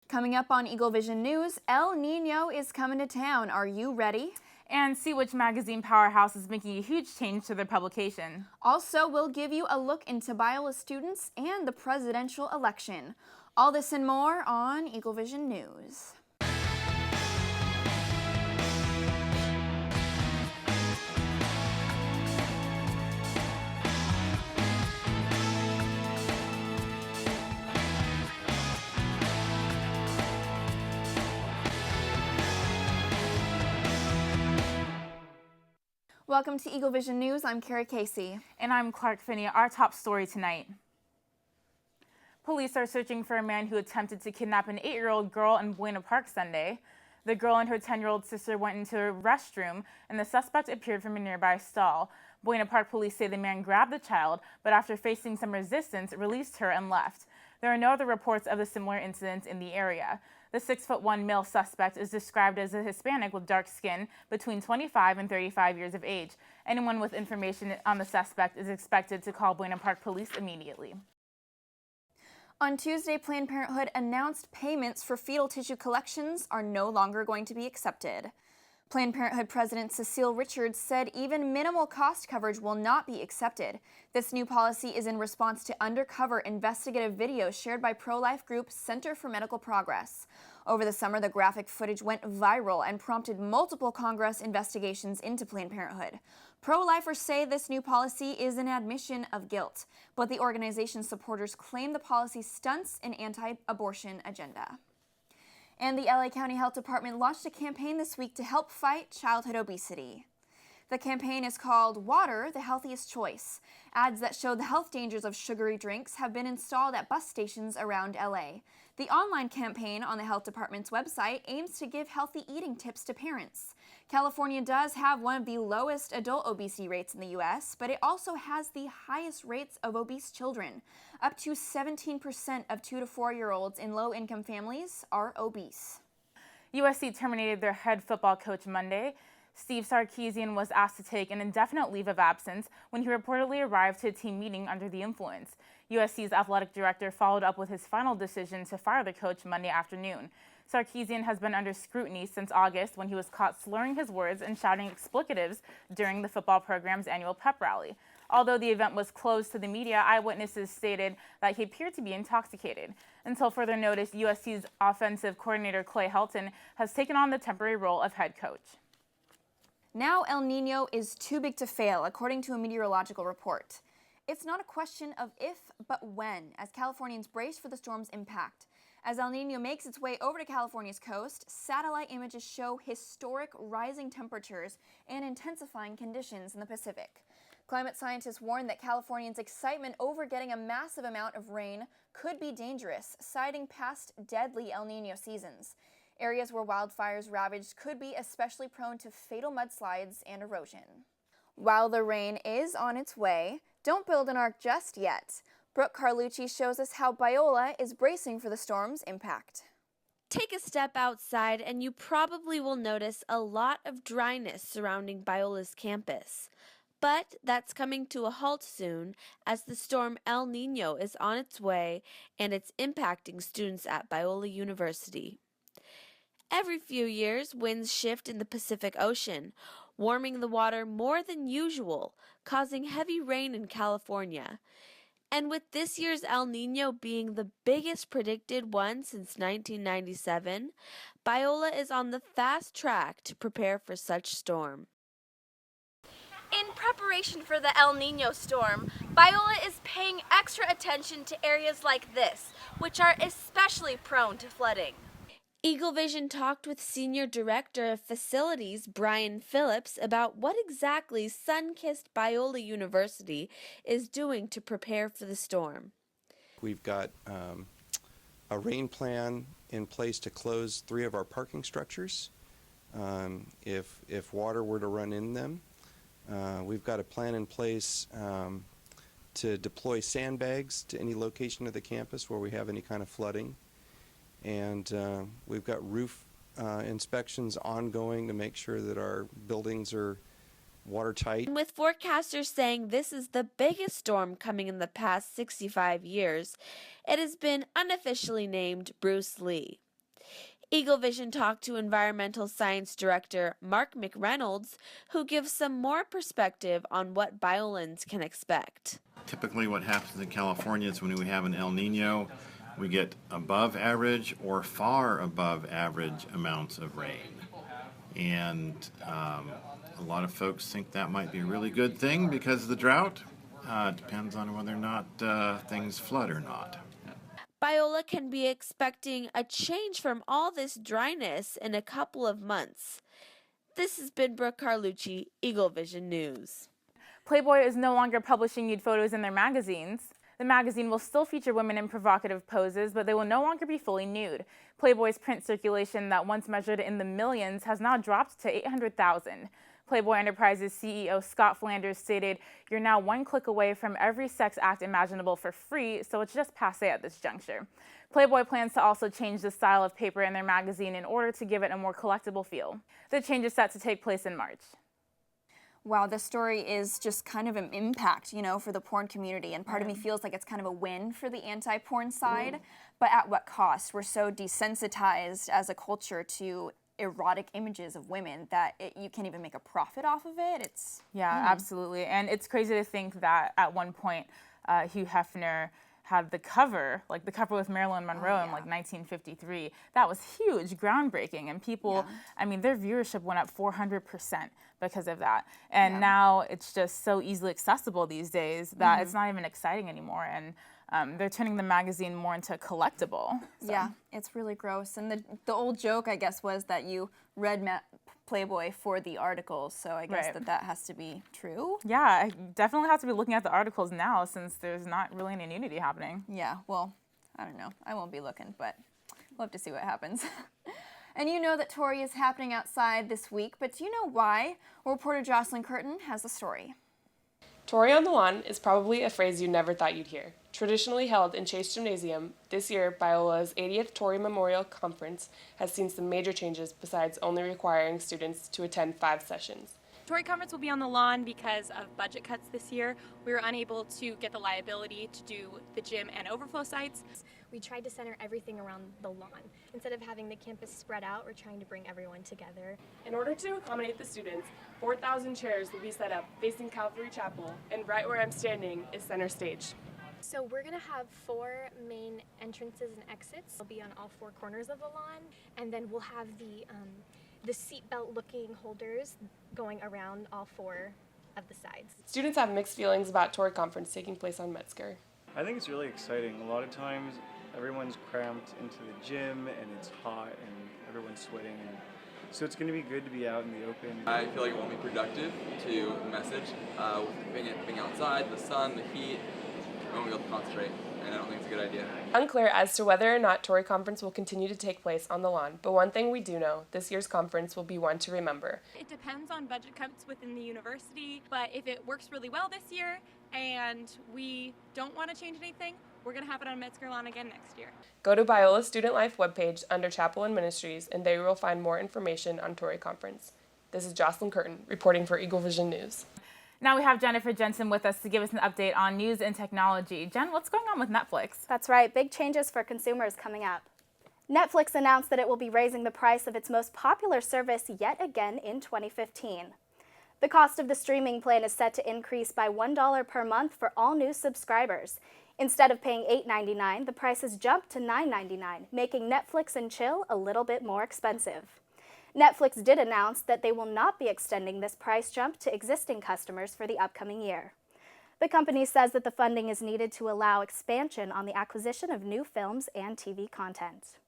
Coming up on EagleVision News, El Nino is coming to town. Are you ready? And see which magazine powerhouse is making a huge change to their publication. Also, we'll give you a look into Biola students and the presidential election. All this and more on EagleVision News. Welcome to EagleVision News. I'm Keri Casey. And I'm Clarke Finney. Our top story tonight. Police are searching for a man who attempted to kidnap an 8-year-old girl in Buena Park Sunday. The girl and her 10-year-old sister went into a restroom, and the suspect appeared from a nearby stall. Buena Park police say the man grabbed the child, but after facing some resistance, released her and left. There are no other reports of a similar incident in the area. The 6'1" male suspect is described as a Hispanic with dark skin, between 25 and 35 years of age. Anyone with information on the suspect is expected to call Buena Park police immediately. On Tuesday, Planned Parenthood announced payments for fetal tissue collections are no longer going to be accepted. Planned Parenthood President Cecile Richards said even minimal cost coverage will not be accepted. This new policy is in response to undercover investigative videos shared by pro-life group Center for Medical Progress. Over the summer, the graphic footage went viral and prompted multiple Congress investigations into Planned Parenthood. Pro-lifers say this new policy is an admission of guilt, but the organization's supporters claim the policy stunts an anti-abortion agenda. And the LA County Health Department launched a campaign this week to help fight childhood obesity. The campaign is called Water, the Healthiest Choice. Ads that show the health dangers of sugary drinks have been installed at bus stations around LA. The online campaign on the health department's website aims to give healthy eating tips to parents. California does have one of the lowest adult obesity rates in the U.S., but it also has the highest rates of obese children. Up to 17% of 2 to 4-year-olds in low-income families are obese. USC terminated their head football coach Monday. Steve Sarkisian was asked to take an indefinite leave of absence when he reportedly arrived to a team meeting under the influence. USC's athletic director followed up with his final decision to fire the coach Monday afternoon. Sarkisian has been under scrutiny since August when he was caught slurring his words and shouting explicitives during the football program's annual pep rally. Although the event was closed to the media, eyewitnesses stated that he appeared to be intoxicated. Until further notice, USC's offensive coordinator Clay Helton has taken on the temporary role of head coach. Now El Nino is too big to fail, according to a meteorological report. It's not a question of if, but when, as Californians brace for the storm's impact. As El Nino makes its way over to California's coast, satellite images show historic rising temperatures and intensifying conditions in the Pacific. Climate scientists warn that Californians' excitement over getting a massive amount of rain could be dangerous, citing past deadly El Nino seasons. Areas where wildfires ravaged could be especially prone to fatal mudslides and erosion. While the rain is on its way, don't build an ark just yet. Brooke Carlucci shows us how Biola is bracing for the storm's impact. Take a step outside and you probably will notice a lot of dryness surrounding Biola's campus. But that's coming to a halt soon as the storm El Nino is on its way and it's impacting students at Biola University. Every few years, winds shift in the Pacific Ocean, warming the water more than usual, causing heavy rain in California. And with this year's El Nino being the biggest predicted one since 1997, Biola is on the fast track to prepare for such storm. In preparation for the El Nino storm, Biola is paying extra attention to areas like this, which are especially prone to flooding. EagleVision talked with Senior Director of Facilities Brian Phillips about what exactly sun-kissed Biola University is doing to prepare for the storm. We've got a rain plan in place to close 3 of our parking structures if water were to run in them. We've got a plan in place to deploy sandbags to any location of the campus where we have any kind of flooding. And we've got roof inspections ongoing to make sure that our buildings are watertight. And with forecasters saying this is the biggest storm coming in the past 65 years, it has been unofficially named Bruce Lee. EagleVision talked to Environmental Science Director Mark McReynolds, who gives some more perspective on what Biolans can expect. Typically what happens in California is when we have an El Nino, we get above average or far above average amounts of rain. And a lot of folks think that might be a really good thing because of the drought. It depends on whether or not things flood or not. Biola can be expecting a change from all this dryness in a couple of months. This has been Brooke Carlucci, EagleVision News. Playboy is no longer publishing nude photos in their magazines. The magazine will still feature women in provocative poses, but they will no longer be fully nude. Playboy's print circulation that once measured in the millions has now dropped to 800,000. Playboy Enterprises CEO Scott Flanders stated, "You're now one click away from every sex act imaginable for free, so it's just passé at this juncture." Playboy plans to also change the style of paper in their magazine in order to give it a more collectible feel. The change is set to take place in March. Wow, this story is just kind of an impact, for the porn community. And part of me feels like it's kind of a win for the anti-porn side. But at what cost? We're so desensitized as a culture to erotic images of women that you can't even make a profit off of it. Absolutely. And it's crazy to think that at one point Hugh Hefner had the cover with Marilyn Monroe in 1953. That was huge, groundbreaking, and people, their viewership went up 400% because of that. And now it's just so easily accessible these days that it's not even exciting anymore. And they're turning the magazine more into a collectible. So. Yeah, it's really gross. And the old joke, I guess, was that you read Playboy for the articles, so I guess that has to be true. Yeah, I definitely have to be looking at the articles now since there's not really any nudity happening. Yeah, well, I don't know. I won't be looking, but we'll have to see what happens. And you know that Tori is happening outside this week, but do you know why? Well, reporter Jocelyn Curtin has the story. Tori on the lawn is probably a phrase you never thought you'd hear. Traditionally held in Chase Gymnasium, this year Biola's 80th Tori Memorial Conference has seen some major changes besides only requiring students to attend 5 sessions. Tori Conference will be on the lawn because of budget cuts this year. We were unable to get the liability to do the gym and overflow sites. We tried to center everything around the lawn. Instead of having the campus spread out, we're trying to bring everyone together. In order to accommodate the students, 4,000 chairs will be set up facing Calvary Chapel, and right where I'm standing is center stage. So we're going to have 4 main entrances and exits. They'll be on all 4 corners of the lawn, and then we'll have the seatbelt looking holders going around all 4 of the sides. Students have mixed feelings about Tori Conference taking place on Metzger. I think it's really exciting. A lot of times everyone's cramped into the gym and it's hot and everyone's sweating. So it's going to be good to be out in the open. I feel like it won't be productive to message. Being outside, the sun, the heat, I won't be able to concentrate, and I don't think it's a good idea. Unclear as to whether or not Tori Conference will continue to take place on the lawn, but one thing we do know, this year's conference will be one to remember. It depends on budget cuts within the university, but if it works really well this year and we don't want to change anything, we're going to have it on Metzger lawn again next year. Go to Biola's Student Life webpage under Chapel and Ministries, and there you will find more information on Tori Conference. This is Jocelyn Curtin reporting for EagleVision News. Now we have Jennifer Jensen with us to give us an update on news and technology. Jen, what's going on with Netflix? That's right, big changes for consumers coming up. Netflix announced that it will be raising the price of its most popular service yet again in 2015. The cost of the streaming plan is set to increase by $1 per month for all new subscribers. Instead of paying $8.99, the price has jumped to $9.99, making Netflix and chill a little bit more expensive. Netflix did announce that they will not be extending this price jump to existing customers for the upcoming year. The company says that the funding is needed to allow expansion on the acquisition of new films and TV content.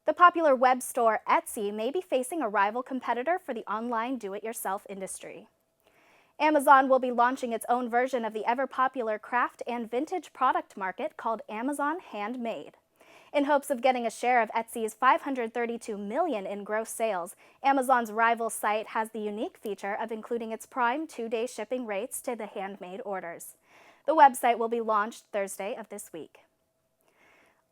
The popular web store Etsy may be facing a rival competitor for the online do-it-yourself industry. Amazon will be launching its own version of the ever-popular craft and vintage product market called Amazon Handmade. In hopes of getting a share of Etsy's $532 million in gross sales, Amazon's rival site has the unique feature of including its prime 2-day shipping rates to the handmade orders. The website will be launched Thursday of this week.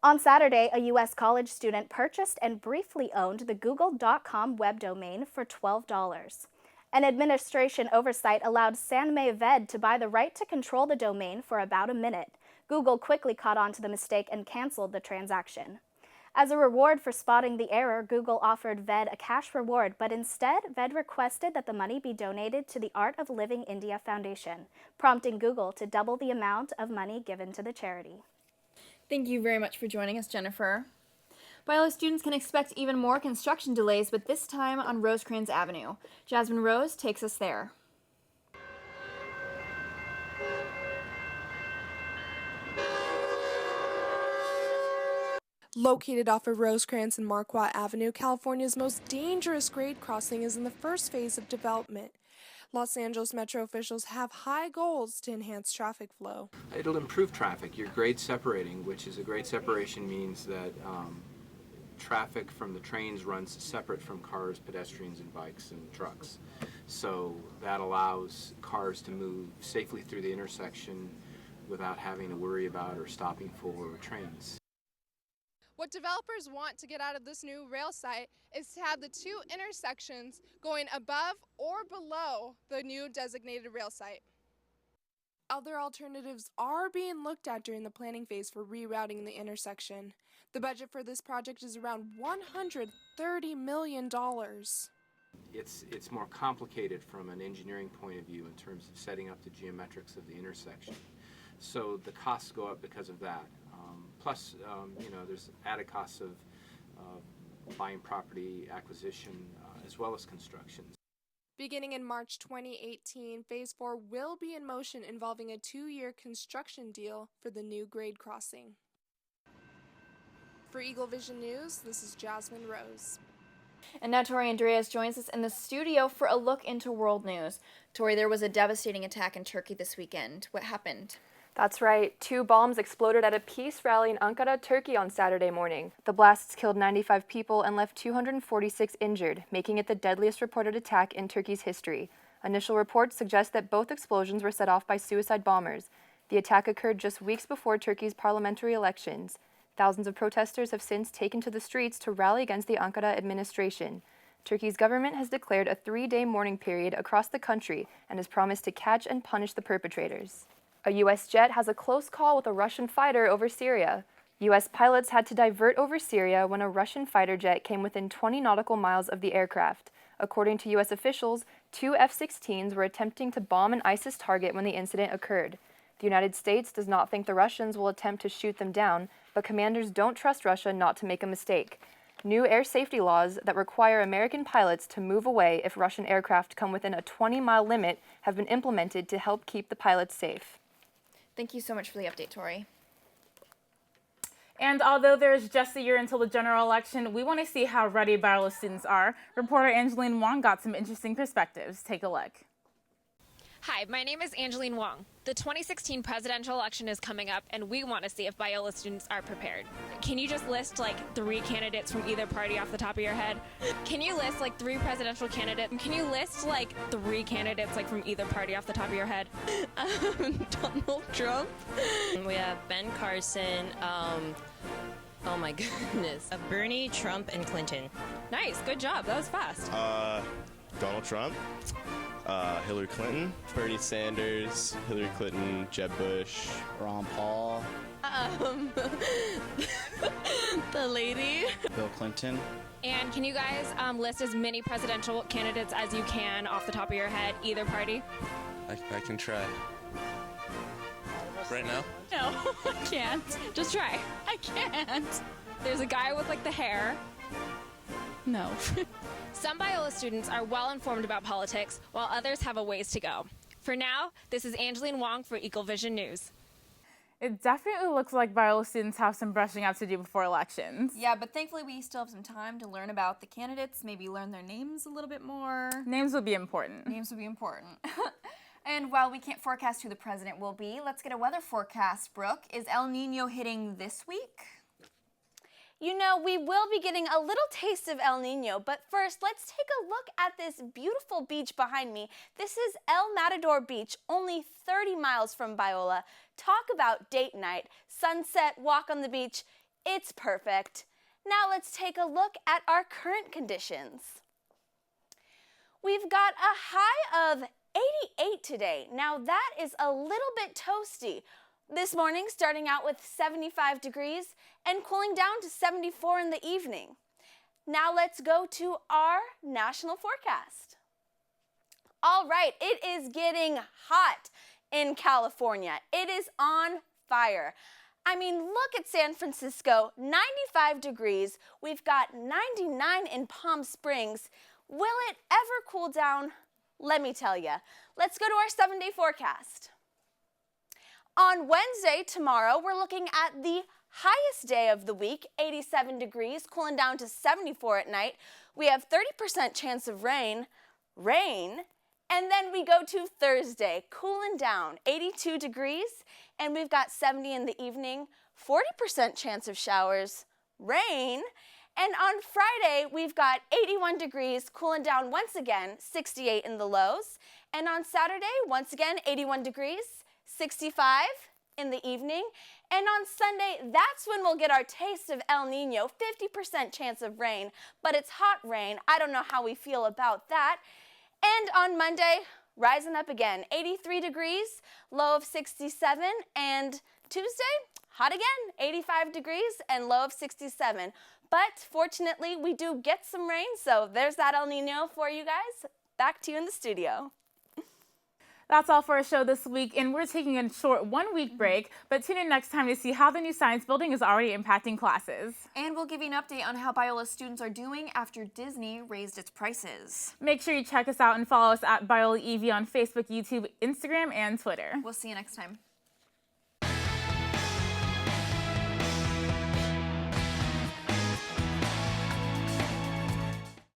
On Saturday, a U.S. college student purchased and briefly owned the google.com web domain for $12. An administration oversight allowed BiolaEV to buy the right to control the domain for about a minute. Google quickly caught on to the mistake and canceled the transaction. As a reward for spotting the error, Google offered VED a cash reward, but instead, VED requested that the money be donated to the Art of Living India Foundation, prompting Google to double the amount of money given to the charity. Thank you very much for joining us, Jennifer. Biola students can expect even more construction delays, but this time on Rosecrans Avenue. Jasmine Rose takes us there. Located off of Rosecrans and Marquardt Avenue, California's most dangerous grade crossing is in the first phase of development. Los Angeles Metro officials have high goals to enhance traffic flow. It'll improve traffic. Your grade separating, which is a grade separation, means that traffic from the trains runs separate from cars, pedestrians, and bikes and trucks. So that allows cars to move safely through the intersection without having to worry about or stopping for trains. What developers want to get out of this new rail site is to have the two intersections going above or below the new designated rail site. Other alternatives are being looked at during the planning phase for rerouting the intersection. The budget for this project is around $130 million. It's more complicated from an engineering point of view in terms of setting up the geometrics of the intersection. So the costs go up because of that. Plus, there's added costs of buying property, acquisition, as well as construction. Beginning in March 2018, Phase 4 will be in motion, involving a 2-year construction deal for the new grade crossing. For EagleVision News, this is Jasmine Rose. And now Tori Andreas joins us in the studio for a look into world news. Tori, there was a devastating attack in Turkey this weekend. What happened? That's right. 2 bombs exploded at a peace rally in Ankara, Turkey on Saturday morning. The blasts killed 95 people and left 246 injured, making it the deadliest reported attack in Turkey's history. Initial reports suggest that both explosions were set off by suicide bombers. The attack occurred just weeks before Turkey's parliamentary elections. Thousands of protesters have since taken to the streets to rally against the Ankara administration. Turkey's government has declared a 3-day mourning period across the country and has promised to catch and punish the perpetrators. A U.S. jet has a close call with a Russian fighter over Syria. U.S. pilots had to divert over Syria when a Russian fighter jet came within 20 nautical miles of the aircraft. According to U.S. officials, 2 F-16s were attempting to bomb an ISIS target when the incident occurred. The United States does not think the Russians will attempt to shoot them down, but commanders don't trust Russia not to make a mistake. New air safety laws that require American pilots to move away if Russian aircraft come within a 20-mile limit have been implemented to help keep the pilots safe. Thank you so much for the update, Tori. And although there's just a year until the general election, we want to see how ready Biola students are. Reporter Angeline Wong got some interesting perspectives. Take a look. Hi, my name is Angeline Wong. The 2016 presidential election is coming up, and we want to see if Biola students are prepared. Can you just list like 3 candidates from either party off the top of your head? Can you list like 3 presidential candidates? Can you list like 3 candidates like from either party off the top of your head? Donald Trump. We have Ben Carlson. Oh my goodness. Bernie, Trump, and Clinton. Nice, good job. That was fast. Donald Trump. Hillary Clinton, Bernie Sanders, Hillary Clinton, Jeb Bush, Ron Paul, the lady, Bill Clinton. And can you guys list as many presidential candidates as you can off the top of your head, either party? I can try. Right now? No, I can't. Just try. I can't. There's a guy with like the hair. No. Some Biola students are well informed about politics, while others have a ways to go. For now, this is Angeline Wong for EagleVision News. It definitely looks like Biola students have some brushing up to do before elections. Yeah, but thankfully we still have some time to learn about the candidates, maybe learn their names a little bit more. Names would be important. Names would be important. And while we can't forecast who the president will be, let's get a weather forecast, Brooke. Is El Nino hitting this week? You know, we will be getting a little taste of El Nino, but first, let's take a look at this beautiful beach behind me. This is El Matador Beach, only 30 miles from Biola. Talk about date night, sunset, walk on the beach. It's perfect. Now let's take a look at our current conditions. We've got a high of 88 today. Now that is a little bit toasty. This morning, starting out with 75 degrees and cooling down to 74 in the evening. Now let's go to our national forecast. All right, it is getting hot in California. It is on fire. I mean, look at San Francisco, 95 degrees. We've got 99 in Palm Springs. Will it ever cool down? Let me tell you. Let's go to our 7-day forecast. On Wednesday, tomorrow, we're looking at the highest day of the week, 87 degrees, cooling down to 74 at night. We have 30% chance of rain. And then we go to Thursday, cooling down, 82 degrees, and we've got 70 in the evening, 40% chance of showers, rain. And on Friday, we've got 81 degrees, cooling down once again, 68 in the lows. And on Saturday, once again, 81 degrees, 65 in the evening. And on Sunday, that's when we'll get our taste of El Nino, 50% chance of rain, but it's hot rain. I don't know how we feel about that. And on Monday, rising up again, 83 degrees, low of 67, and Tuesday, hot again, 85 degrees and low of 67. But fortunately, we do get some rain, so there's that El Nino for you guys. Back to you in the studio. That's all for our show this week, and we're taking a short one-week break, but tune in next time to see how the new science building is already impacting classes. And we'll give you an update on how Biola students are doing after Disney raised its prices. Make sure you check us out and follow us at BiolaEV on Facebook, YouTube, Instagram, and Twitter. We'll see you next time.